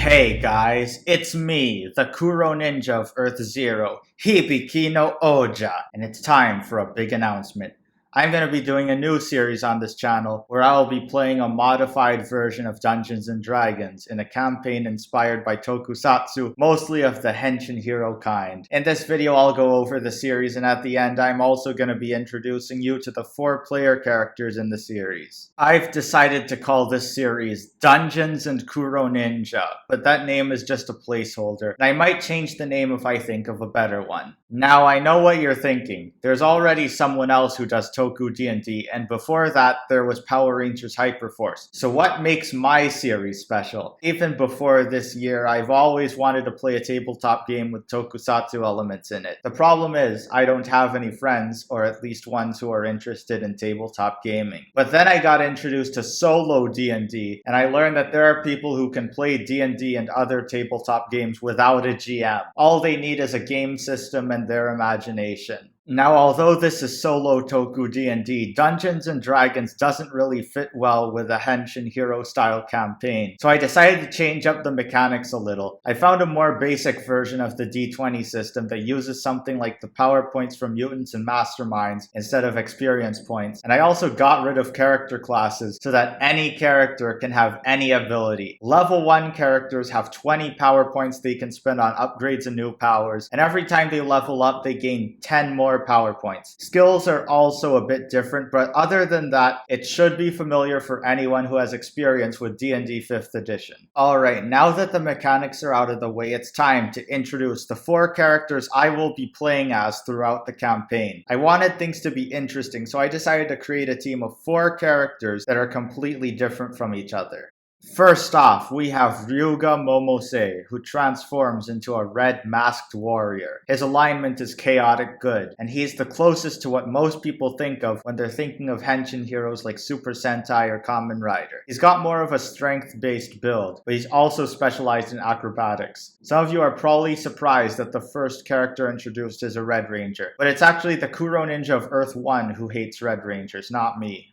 Hey guys, it's me, the Kuroninja of Earth Zero, Hibiki no Ouja, and it's time for a big announcement. I'm going to be doing a new series on this channel where I will be playing a modified version of Dungeons & Dragons in a campaign inspired by tokusatsu, mostly of the henshin hero kind. In this video I'll go over the series, and at the end I'm also going to be introducing you to the 4 player characters in the series. I've decided to call this series Dungeons and Kuroninja, but that name is just a placeholder, and I might change the name if I think of a better one. Now I know what you're thinking. There's already someone else who does toku D&D, and before that there was Power Rangers Hyperforce. So what makes my series special? Even before this year, I've always wanted to play a tabletop game with tokusatsu elements in it. The problem is, I don't have any friends, or at least ones who are interested in tabletop gaming. But then I got introduced to solo D&D, and I learned that there are people who can play D&D and other tabletop games without a GM. All they need is a game system and their imagination. Now, although this is solo toku D&D, Dungeons & Dragons doesn't really fit well with a henshin hero style campaign, so I decided to change up the mechanics a little. I found a more basic version of the D20 system that uses something like the power points from mutants and masterminds instead of experience points, and I also got rid of character classes so that any character can have any ability. Level 1 characters have 20 power points they can spend on upgrades and new powers, and every time they level up they gain 10 more power points. Skills are also a bit different, but other than that, it should be familiar for anyone who has experience with D&D 5th edition. Alright, now that the mechanics are out of the way, it's time to introduce the 4 characters I will be playing as throughout the campaign. I wanted things to be interesting, so I decided to create a team of 4 characters that are completely different from each other. First off, we have Ryuga Momose, who transforms into a red masked warrior. His alignment is chaotic good, and he's the closest to what most people think of when they're thinking of henshin heroes like Super Sentai or Kamen Rider. He's got more of a strength-based build, but he's also specialized in acrobatics. Some of you are probably surprised that the first character introduced is a Red Ranger, but it's actually the Kuroninja of Earth 1 who hates Red Rangers, not me.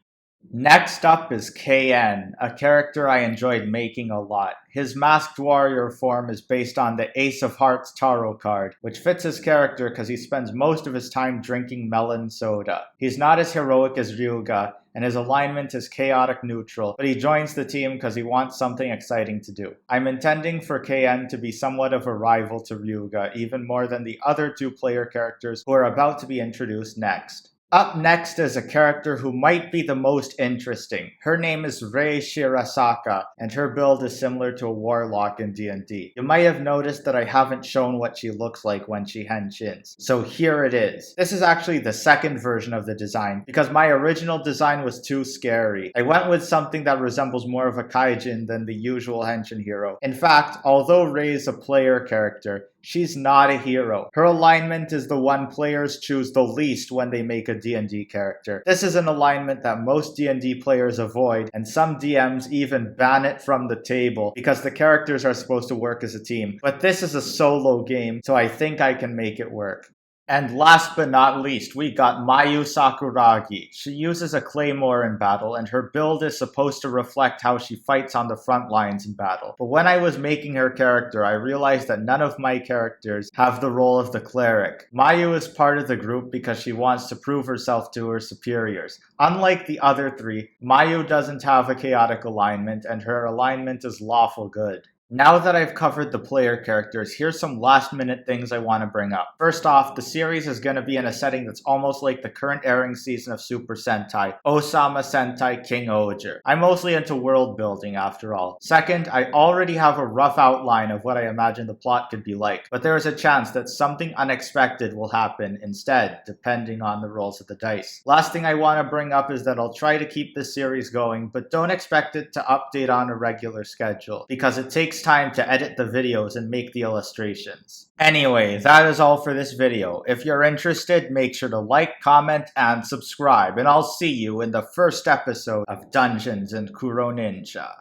Next up is KN, a character I enjoyed making a lot. His masked warrior form is based on the Ace of Hearts tarot card, which fits his character because he spends most of his time drinking melon soda. He's not as heroic as Ryuga, and his alignment is chaotic neutral, but he joins the team because he wants something exciting to do. I'm intending for KN to be somewhat of a rival to Ryuga, even more than the other 2 player characters who are about to be introduced next. Up next is a character who might be the most interesting. Her name is Rei Shirasaka, and her build is similar to a warlock in D&D. You might have noticed that I haven't shown what she looks like when she henshins, so here it is. This is actually the second version of the design, because my original design was too scary. I went with something that resembles more of a kaijin than the usual henshin hero. In fact, although Rei is a player character, she's not a hero. Her alignment is the one players choose the least when they make a D&D character. This is an alignment that most D&D players avoid, and some DMs even ban it from the table because the characters are supposed to work as a team. But this is a solo game, so I think I can make it work. And last but not least, we got Mayu Sakuragi. She uses a claymore in battle, and her build is supposed to reflect how she fights on the front lines in battle. But when I was making her character, I realized that none of my characters have the role of the cleric. Mayu is part of the group because she wants to prove herself to her superiors. Unlike the other 3, Mayu doesn't have a chaotic alignment, and her alignment is lawful good. Now that I've covered the player characters, here's some last minute things I want to bring up. First off, the series is going to be in a setting that's almost like the current airing season of Super Sentai, Osama Sentai King Ouja. I'm mostly into world building after all. Second, I already have a rough outline of what I imagine the plot could be like, but there is a chance that something unexpected will happen instead, depending on the rolls of the dice. Last thing I want to bring up is that I'll try to keep this series going, but don't expect it to update on a regular schedule, because it takes time to edit the videos and make the illustrations. Anyway, that is all for this video. If you're interested, make sure to like, comment, and subscribe, and I'll see you in the first episode of Dungeons and Kuroninja.